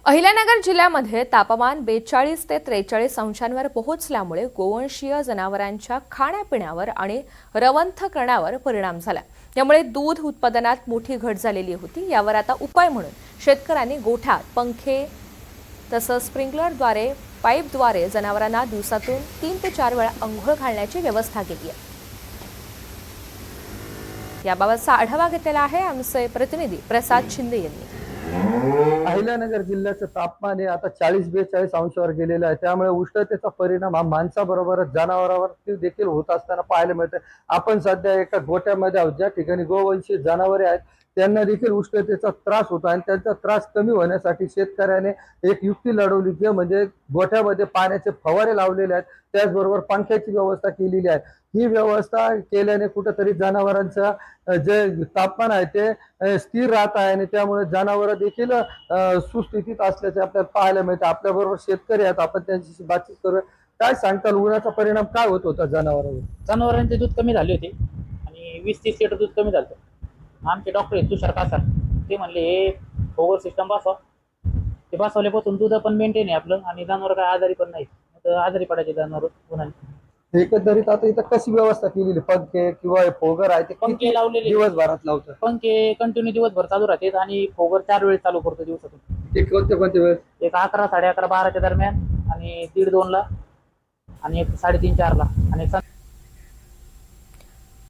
अहिल्यानगर जिल्ह्यामध्ये तापमान 42 ते 43 अंशांवर पोहोचल्यामुळे गोवंशीय जनावरांच्या खाण्यापिण्यावर आणि रवंथ करण्यावर परिणाम झाला। यामुळे दूध उत्पादनात मोठी घट झालेली होती। यावर आता उपाय म्हणून शेतकऱ्यांनी गोठ्यात पंखे तसंच स्प्रिंकलरद्वारे पाईपद्वारे जनावरांना दिवसातून 3 ते 4 वेळा अंघोळ घालण्याची व्यवस्था केली आहे। याबाबतचा आढावा घेतलेला आहे आमचे प्रतिनिधी प्रसाद शिंदे यांनी। अहिल्यानगर जिल्ह्याचं तापमान हे आता 40-42 अंशावर गेलेलं आहे। त्यामुळे उष्णतेचा परिणाम हा माणसाबरोबरच जनावरांवर देखील होत असताना पाहायला मिळतं। आपण सध्या एका गोठ्यामध्ये आहोत, ज्या ठिकाणी गोवंशी जनावरे आहेत त्यांना देखील उष्णतेचा त्रास होतो आणि त्यांचा त्रास कमी होण्यासाठी शेतकऱ्याने एक युक्ती लढवली, जे म्हणजे गोठ्यामध्ये पाण्याचे फवारे लावलेले आहेत, त्याचबरोबर पंख्याची व्यवस्था केलेली आहे। ही व्यवस्था केल्याने कुठेतरी जनावरांचं जे तापमान आहे ते स्थिर राहत आहे आणि त्यामुळे जनावर देखील सुस्थितीत असल्याचे आपल्याला पाहायला मिळतं। आपल्या बरोबर शेतकरी आहेत, आपण त्यांच्याशी बातचीत करूया। काय सांगताल, उन्हाचा परिणाम काय होत होता जनावरांवर? जनावरांचे दूध कमी झाले होते आणि 20-30 लिटर दूध कमी झालं। आमचे डॉक्टर आहेत तुषार कासार, ते म्हणले हे ओव्हर सिस्टम बसवा। ते बसवल्यापासून दूध पण मेंटेन आहे आपलं आणि जनावर काय आजारी पण नाही, आजारी पडायचे जनावर उन्हाने। एकंदरीत आता इथं कशी व्यवस्था केलेली, पंखे किंवा फोगर आहे ते पंखे किती लावलेले, दिवसभरात लावतात? पंखे कंटिन्यू दिवसभर चालू राहतात आणि फोगर 4 वेळेस चालू करतो दिवसातून। ते कोणते कोणते वेळ? एक 11, 11:30, 12च्या दरम्यान आणि 1:30-2 ला आणि एक 3:30-4 ला आणि